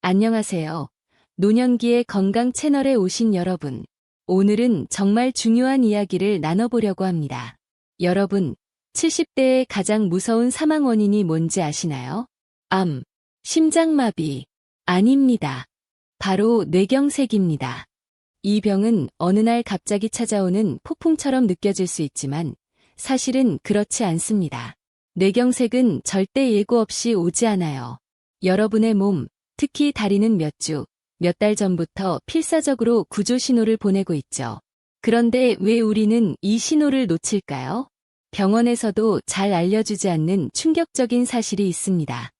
안녕하세요. 노년기의 건강 채널에 오신 여러분. 오늘은 정말 중요한 이야기를 나눠보려고 합니다. 여러분, 70대의 가장 무서운 사망 원인이 뭔지 아시나요? 암, 심장마비. 아닙니다. 바로 뇌경색입니다. 이 병은 어느 날 갑자기 찾아오는 폭풍처럼 느껴질 수 있지만 사실은 그렇지 않습니다. 뇌경색은 절대 예고 없이 오지 않아요. 여러분의 몸, 특히 다리는 몇 주, 몇 달 전부터 필사적으로 구조 신호를 보내고 있죠. 그런데 왜 우리는 이 신호를 놓칠까요? 병원에서도 잘 알려주지 않는 충격적인 사실이 있습니다.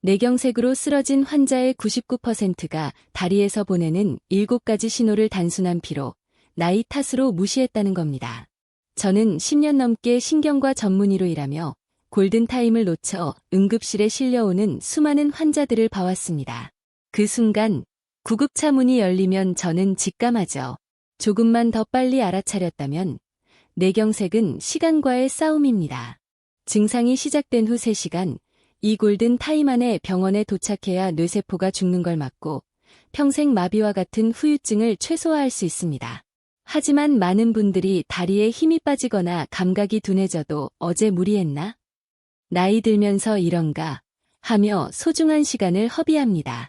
뇌경색으로 쓰러진 환자의 99%가 다리에서 보내는 7가지 신호를 단순한 피로, 나이 탓으로 무시했다는 겁니다. 저는 10년 넘게 신경과 전문의로 일하며 골든타임을 놓쳐 응급실에 실려오는 수많은 환자들을 봐왔습니다. 그 순간 구급차 문이 열리면 저는 직감하죠. 조금만 더 빨리 알아차렸다면 뇌경색은 시간과의 싸움입니다. 증상이 시작된 후 3시간, 이 골든타임 안에 병원에 도착해야 뇌세포가 죽는 걸 막고 평생 마비와 같은 후유증을 최소화할 수 있습니다. 하지만 많은 분들이 다리에 힘이 빠지거나 감각이 둔해져도 어제 무리했나? 나이 들면서 이런가 하며 소중한 시간을 허비합니다.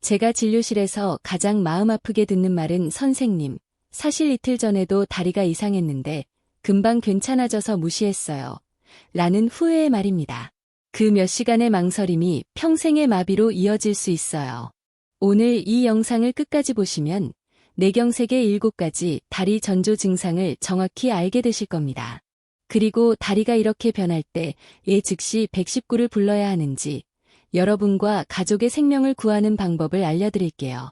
제가 진료실에서 가장 마음 아프게 듣는 말은 선생님, 사실 이틀 전에도 다리가 이상했는데 금방 괜찮아져서 무시했어요. 라는 후회의 말입니다. 그 몇 시간의 망설임이 평생의 마비로 이어질 수 있어요. 오늘 이 영상을 끝까지 보시면 뇌경색의 7가지 다리 전조 증상을 정확히 알게 되실 겁니다. 그리고 다리가 이렇게 변할 때 왜 즉시 119를 불러야 하는지 여러분과 가족의 생명을 구하는 방법을 알려드릴게요.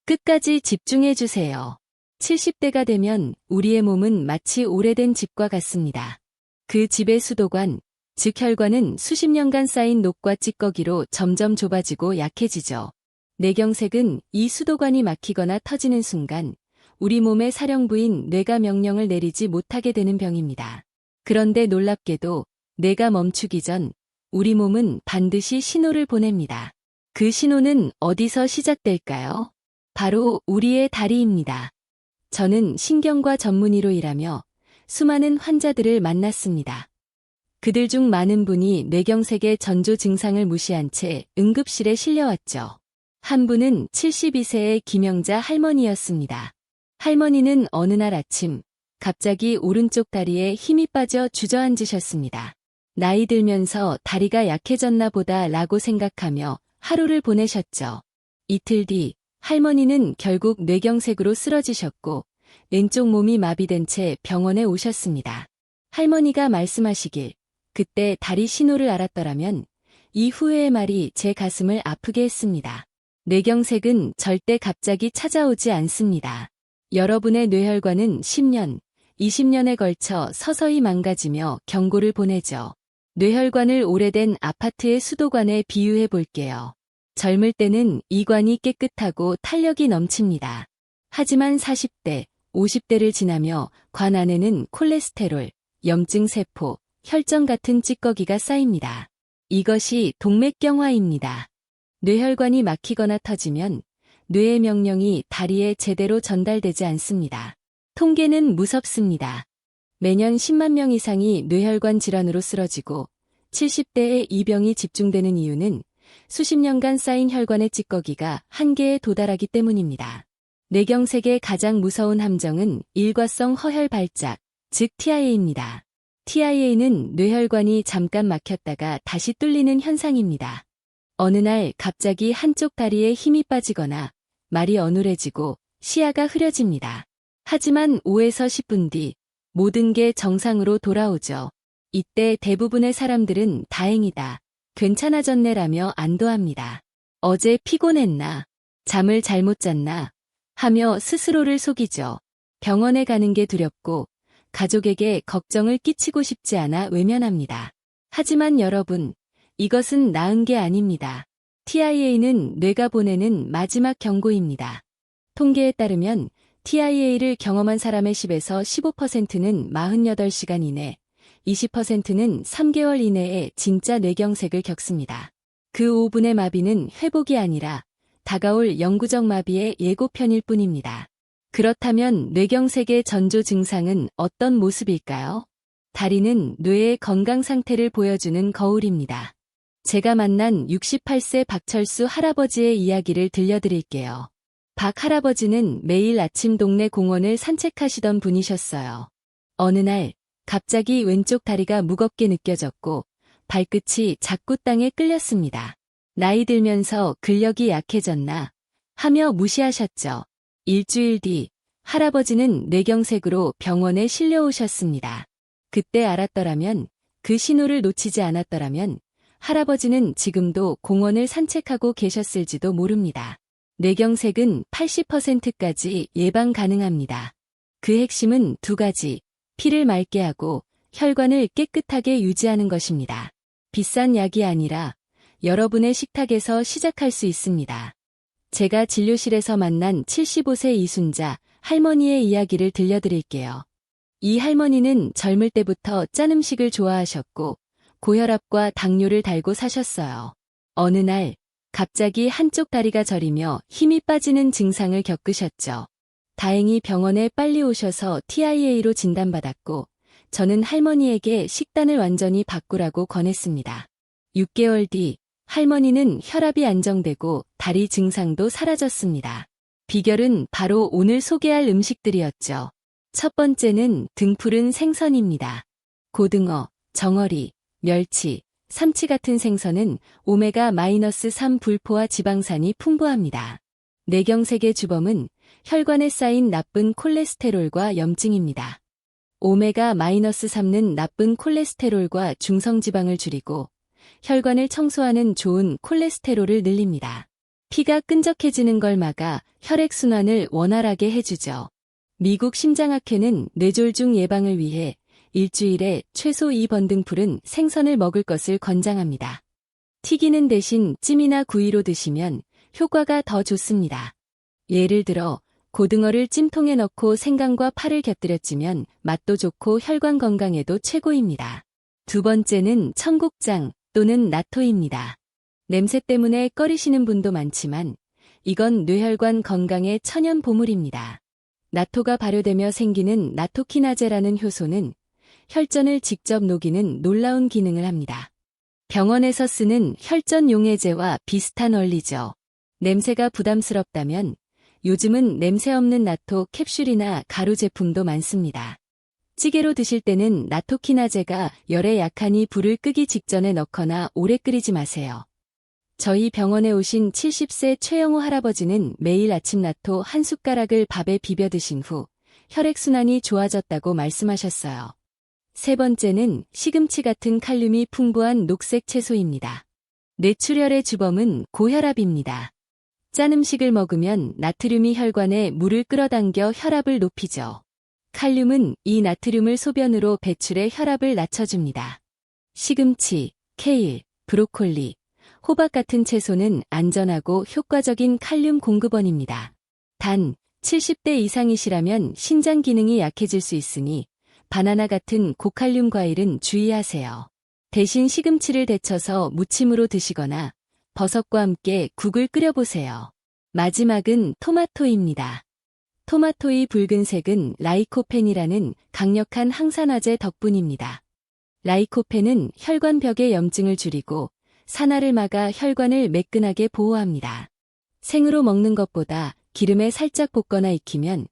끝까지 집중해주세요. 70대가 되면 우리의 몸은 마치 오래된 집과 같습니다. 그 집의 수도관, 즉 혈관은 수십 년간 쌓인 녹과 찌꺼기로 점점 좁아지고 약해지죠. 뇌경색은 이 수도관이 막히거나 터지는 순간 우리 몸의 사령부인 뇌가 명령을 내리지 못하게 되는 병입니다. 그런데 놀랍게도 뇌가 멈추기 전 우리 몸은 반드시 신호를 보냅니다. 그 신호는 어디서 시작될까요? 바로 우리의 다리입니다. 저는 신경과 전문의로 일하며 수많은 환자들을 만났습니다. 그들 중 많은 분이 뇌경색의 전조 증상을 무시한 채 응급실에 실려왔죠. 한 분은 72세의 김영자 할머니였습니다. 할머니는 어느 날 아침 갑자기 오른쪽 다리에 힘이 빠져 주저앉으셨습니다. 나이 들면서 다리가 약해졌나 보다 라고 생각하며 하루를 보내셨죠. 이틀 뒤 할머니는 결국 뇌경색으로 쓰러지셨고 왼쪽 몸이 마비된 채 병원에 오셨습니다. 할머니가 말씀하시길, 그때 다리 신호를 알았더라면 이 후회의 말이 제 가슴을 아프게 했습니다. 뇌경색은 절대 갑자기 찾아오지 않습니다. 여러분의 뇌혈관은 10년, 20년에 걸쳐 서서히 망가지며 경고를 보내죠. 뇌혈관을 오래된 아파트의 수도관에 비유해 볼게요. 젊을 때는 이 관이 깨끗하고 탄력이 넘칩니다. 하지만 40대, 50대를 지나며 관 안에는 콜레스테롤, 염증 세포, 혈전 같은 찌꺼기가 쌓입니다. 이것이 동맥경화입니다. 뇌혈관이 막히거나 터지면 뇌의 명령이 다리에 제대로 전달되지 않습니다. 통계는 무섭습니다. 매년 10만 명 이상이 뇌혈관 질환으로 쓰러지고 70대에 이 병이 집중되는 이유는 수십 년간 쌓인 혈관의 찌꺼기가 한계에 도달하기 때문입니다. 뇌경색의 가장 무서운 함정은 일과성 허혈 발작, 즉 TIA입니다. TIA는 뇌혈관이 잠깐 막혔다가 다시 뚫리는 현상입니다. 어느 날 갑자기 한쪽 다리에 힘이 빠지거나 말이 어눌해지고 시야가 흐려집니다. 하지만 5에서 10분 뒤 모든 게 정상으로 돌아오죠. 이때 대부분의 사람들은 다행이다, 괜찮아졌네라며 안도합니다. 어제 피곤했나, 잠을 잘못 잤나 하며 스스로를 속이죠. 병원에 가는 게 두렵고 가족에게 걱정을 끼치고 싶지 않아 외면합니다. 하지만 여러분, 이것은 나은 게 아닙니다. TIA는 뇌가 보내는 마지막 경고입니다. 통계에 따르면 TIA를 경험한 사람의 10에서 15%는 48시간 이내, 20%는 3개월 이내에 진짜 뇌경색을 겪습니다. 그 5분의 마비는 회복이 아니라 다가올 영구적 마비의 예고편일 뿐입니다. 그렇다면 뇌경색의 전조 증상은 어떤 모습일까요? 다리는 뇌의 건강 상태를 보여주는 거울입니다. 제가 만난 68세 박철수 할아버지의 이야기를 들려드릴게요. 박 할아버지는 매일 아침 동네 공원을 산책하시던 분이셨어요. 어느 날 갑자기 왼쪽 다리가 무겁게 느껴졌고 발끝이 자꾸 땅에 끌렸습니다. 나이 들면서 근력이 약해졌나 하며 무시하셨죠. 일주일 뒤 할아버지는 뇌경색으로 병원에 실려오셨습니다. 그때 알았더라면, 그 신호를 놓치지 않았더라면 할아버지는 지금도 공원을 산책하고 계셨을지도 모릅니다. 뇌경색은 80%까지 예방 가능합니다. 그 핵심은 두 가지, 피를 맑게 하고 혈관을 깨끗하게 유지하는 것입니다. 비싼 약이 아니라 여러분의 식탁에서 시작할 수 있습니다. 제가 진료실에서 만난 75세 이순자 할머니의 이야기를 들려드릴게요. 이 할머니는 젊을 때부터 짠 음식을 좋아하셨고 고혈압과 당뇨를 달고 사셨어요. 어느 날 갑자기 한쪽 다리가 저리며 힘이 빠지는 증상을 겪으셨죠. 다행히 병원에 빨리 오셔서 TIA로 진단받았고 저는 할머니에게 식단을 완전히 바꾸라고 권했습니다. 6개월 뒤 할머니는 혈압이 안정되고 다리 증상도 사라졌습니다. 비결은 바로 오늘 소개할 음식들이었죠. 첫 번째는 등푸른 생선입니다. 고등어, 정어리, 멸치, 삼치 같은 생선은 오메가-3 불포화 지방산이 풍부합니다. 뇌경색의 주범은 혈관에 쌓인 나쁜 콜레스테롤과 염증입니다. 오메가-3는 나쁜 콜레스테롤과 중성지방을 줄이고 혈관을 청소하는 좋은 콜레스테롤을 늘립니다. 피가 끈적해지는 걸 막아 혈액순환을 원활하게 해주죠. 미국 심장학회는 뇌졸중 예방을 위해 일주일에 최소 2번 등푸른 생선을 먹을 것을 권장합니다. 튀기는 대신 찜이나 구이로 드시면 효과가 더 좋습니다. 예를 들어 고등어를 찜통에 넣고 생강과 파를 곁들여 찌면 맛도 좋고 혈관 건강에도 최고입니다. 두 번째는 청국장 또는 나토입니다. 냄새 때문에 꺼리시는 분도 많지만 이건 뇌혈관 건강의 천연 보물입니다. 나토가 발효되며 생기는 나토키나제라는 효소는 혈전을 직접 녹이는 놀라운 기능을 합니다. 병원에서 쓰는 혈전 용해제와 비슷한 원리죠. 냄새가 부담스럽다면 요즘은 냄새 없는 나토 캡슐이나 가루 제품도 많습니다. 찌개로 드실 때는 나토키나제가 열에 약하니 불을 끄기 직전에 넣거나 오래 끓이지 마세요. 저희 병원에 오신 70세 최영호 할아버지는 매일 아침 나토 한 숟가락을 밥에 비벼 드신 후 혈액순환이 좋아졌다고 말씀하셨어요. 세 번째는 시금치 같은 칼륨이 풍부한 녹색 채소입니다. 뇌출혈의 주범은 고혈압입니다. 짠 음식을 먹으면 나트륨이 혈관에 물을 끌어당겨 혈압을 높이죠. 칼륨은 이 나트륨을 소변으로 배출해 혈압을 낮춰줍니다. 시금치, 케일, 브로콜리, 호박 같은 채소는 안전하고 효과적인 칼륨 공급원입니다. 단, 70대 이상이시라면 신장 기능이 약해질 수 있으니 바나나 같은 고칼륨 과일은 주의하세요. 대신 시금치를 데쳐서 무침으로 드시거나 버섯과 함께 국을 끓여보세요. 마지막은 토마토입니다. 토마토의 붉은색은 라이코펜이라는 강력한 항산화제 덕분입니다. 라이코펜은 혈관벽의 염증을 줄이고 산화를 막아 혈관을 매끈하게 보호합니다. 생으로 먹는 것보다 기름에 살짝 볶거나 익히면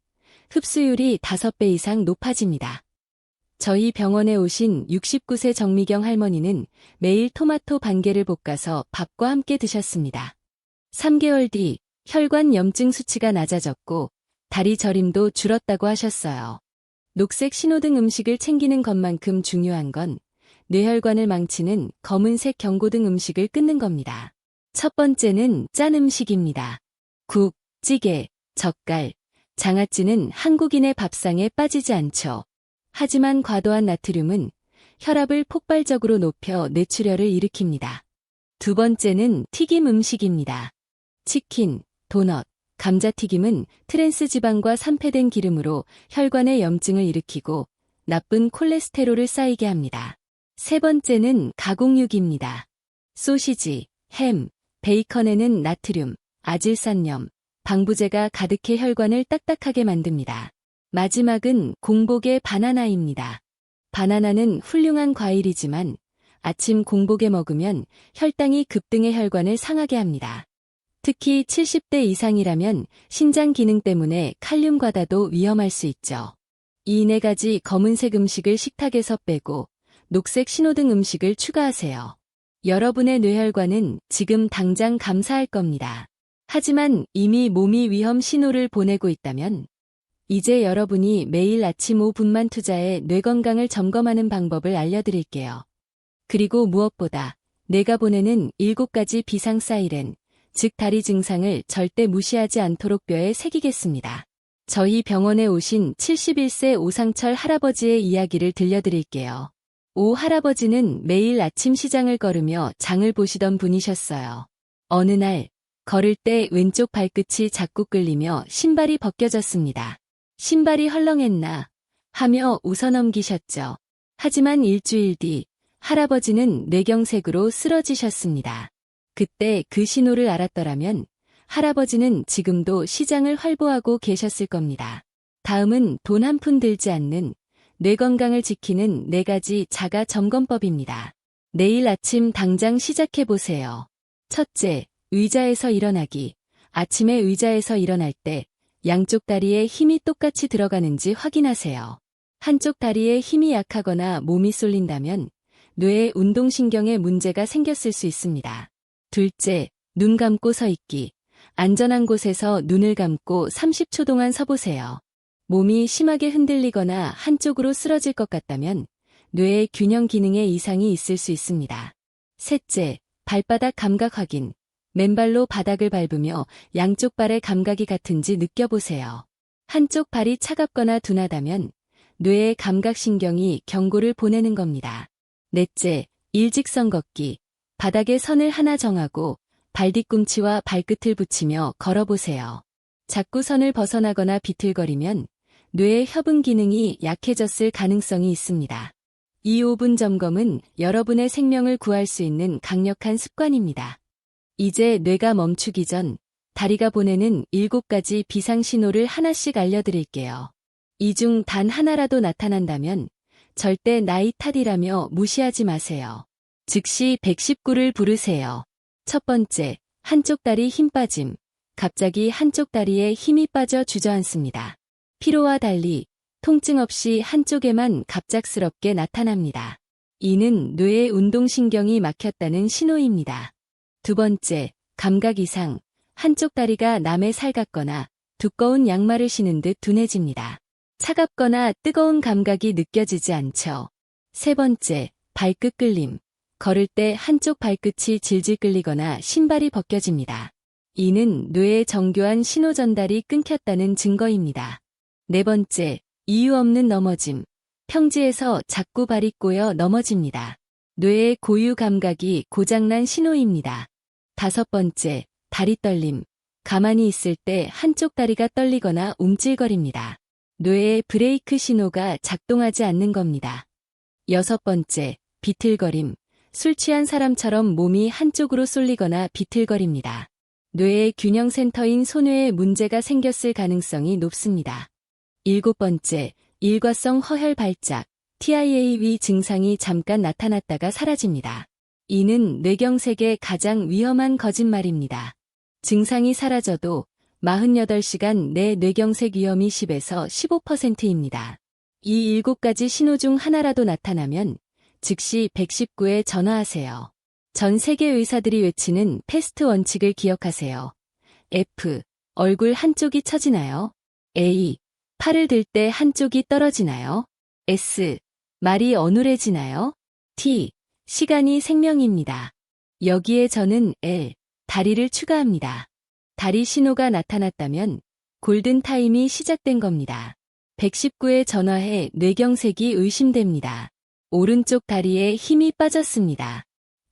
흡수율이 5배 이상 높아집니다. 저희 병원에 오신 69세 정미경 할머니는 매일 토마토 반개를 볶아서 밥과 함께 드셨습니다. 3개월 뒤 혈관 염증 수치가 낮아졌고 다리 저림도 줄었다고 하셨어요. 녹색 신호등 음식을 챙기는 것만큼 중요한 건 뇌혈관을 망치는 검은색 경고등 음식을 끊는 겁니다. 첫 번째는 짠 음식입니다. 국, 찌개, 젓갈, 장아찌는 한국인의 밥상에 빠지지 않죠. 하지만 과도한 나트륨은 혈압을 폭발적으로 높여 뇌출혈을 일으킵니다. 두 번째는 튀김 음식입니다. 치킨, 도넛, 감자튀김은 트랜스 지방과 산패된 기름으로 혈관의 염증을 일으키고 나쁜 콜레스테롤을 쌓이게 합니다. 세 번째는 가공육입니다. 소시지, 햄, 베이컨에는 나트륨, 아질산염, 방부제가 가득해 혈관을 딱딱하게 만듭니다. 마지막은 공복의 바나나입니다. 바나나는 훌륭한 과일이지만 아침 공복에 먹으면 혈당이 급등해 혈관을 상하게 합니다. 특히 70대 이상이라면 신장 기능 때문에 칼륨 과다도 위험할 수 있죠. 이 4가지 검은색 음식을 식탁에서 빼고 녹색 신호등 음식을 추가하세요. 여러분의 뇌혈관은 지금 당장 감사할 겁니다. 하지만 이미 몸이 위험 신호를 보내고 있다면 이제 여러분이 매일 아침 5분만 투자해 뇌 건강을 점검하는 방법을 알려드릴게요. 그리고 무엇보다 뇌가 보내는 7가지 비상 사이렌, 즉 다리 증상을 절대 무시하지 않도록 뼈에 새기겠습니다. 저희 병원에 오신 71세 오상철 할아버지의 이야기를 들려드릴게요. 오 할아버지는 매일 아침 시장을 걸으며 장을 보시던 분이셨어요. 어느 날 걸을 때 왼쪽 발끝이 자꾸 끌리며 신발이 벗겨졌습니다. 신발이 헐렁했나 하며 웃어넘기셨죠. 하지만 일주일 뒤 할아버지는 뇌경색으로 쓰러지셨습니다. 그때 그 신호를 알았더라면 할아버지는 지금도 시장을 활보하고 계셨을 겁니다. 다음은 돈 한 푼 들지 않는 뇌 건강을 지키는 4가지 자가 점검법입니다. 내일 아침 당장 시작해보세요. 첫째, 의자에서 일어나기. 아침에 의자에서 일어날 때 양쪽 다리에 힘이 똑같이 들어가는지 확인하세요. 한쪽 다리에 힘이 약하거나 몸이 쏠린다면 뇌의 운동신경에 문제가 생겼을 수 있습니다. 둘째, 눈 감고 서 있기. 안전한 곳에서 눈을 감고 30초 동안 서보세요. 몸이 심하게 흔들리거나 한쪽으로 쓰러질 것 같다면 뇌의 균형 기능에 이상이 있을 수 있습니다. 셋째, 발바닥 감각 확인. 맨발로 바닥을 밟으며 양쪽 발의 감각이 같은지 느껴보세요. 한쪽 발이 차갑거나 둔하다면 뇌의 감각신경이 경고를 보내는 겁니다. 넷째, 일직선 걷기. 바닥에 선을 하나 정하고 발 뒤꿈치와 발끝을 붙이며 걸어보세요. 자꾸 선을 벗어나거나 비틀거리면 뇌의 협응 기능이 약해졌을 가능성이 있습니다. 이 5분 점검은 여러분의 생명을 구할 수 있는 강력한 습관입니다. 이제 뇌가 멈추기 전 다리가 보내는 7가지 비상신호를 하나씩 알려드릴게요. 이 중 단 하나라도 나타난다면 절대 나이 탓이라며 무시하지 마세요. 즉시 119를 부르세요. 첫 번째, 한쪽 다리 힘 빠짐. 갑자기 한쪽 다리에 힘이 빠져 주저앉습니다. 피로와 달리 통증 없이 한쪽에만 갑작스럽게 나타납니다. 이는 뇌의 운동신경이 막혔다는 신호입니다. 두 번째, 감각 이상. 한쪽 다리가 남의 살 같거나 두꺼운 양말을 신은 듯 둔해집니다. 차갑거나 뜨거운 감각이 느껴지지 않죠. 세 번째, 발끝 끌림. 걸을 때 한쪽 발끝이 질질 끌리거나 신발이 벗겨집니다. 이는 뇌의 정교한 신호 전달이 끊겼다는 증거입니다. 네 번째, 이유 없는 넘어짐. 평지에서 자꾸 발이 꼬여 넘어집니다. 뇌의 고유 감각이 고장난 신호입니다. 다섯 번째, 다리 떨림. 가만히 있을 때 한쪽 다리가 떨리거나 움찔거립니다. 뇌의 브레이크 신호가 작동하지 않는 겁니다. 여섯 번째, 비틀거림. 술 취한 사람처럼 몸이 한쪽으로 쏠리거나 비틀거립니다. 뇌의 균형센터인 소뇌에 문제가 생겼을 가능성이 높습니다. 일곱 번째, 일과성 허혈 발작, TIAV 증상이 잠깐 나타났다가 사라집니다. 이는 뇌경색의 가장 위험한 거짓말입니다. 증상이 사라져도 48시간 내 뇌경색 위험이 10에서 15%입니다. 이 7가지 신호 중 하나라도 나타나면 즉시 119에 전화하세요. 전 세계 의사들이 외치는 패스트 원칙을 기억하세요. F. 얼굴 한쪽이 처지나요? A. 팔을 들 때 한쪽이 떨어지나요? S. 말이 어눌해지나요? T. 시간이 생명입니다. 여기에 저는 L. 다리를 추가합니다. 다리 신호가 나타났다면 골든타임이 시작된 겁니다. 119에 전화해 뇌경색이 의심됩니다. 오른쪽 다리에 힘이 빠졌습니다.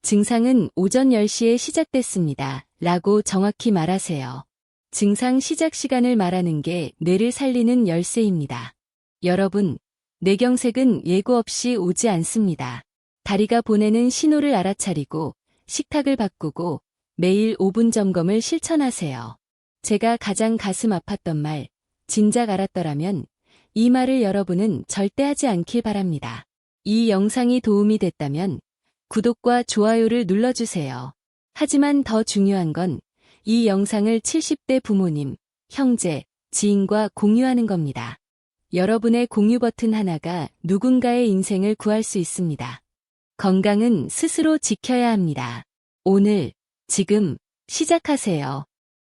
증상은 오전 10시에 시작됐습니다. 라고 정확히 말하세요. 증상 시작 시간을 말하는 게 뇌를 살리는 열쇠입니다. 여러분, 뇌경색은 예고 없이 오지 않습니다. 다리가 보내는 신호를 알아차리고 식탁을 바꾸고 매일 5분 점검을 실천하세요. 제가 가장 가슴 아팠던 말, 진작 알았더라면 이 말을 여러분은 절대 하지 않길 바랍니다. 이 영상이 도움이 됐다면 구독과 좋아요를 눌러주세요. 하지만 더 중요한 건 이 영상을 70대 부모님, 형제, 지인과 공유하는 겁니다. 여러분의 공유 버튼 하나가 누군가의 인생을 구할 수 있습니다. 건강은 스스로 지켜야 합니다. 오늘, 지금, 시작하세요.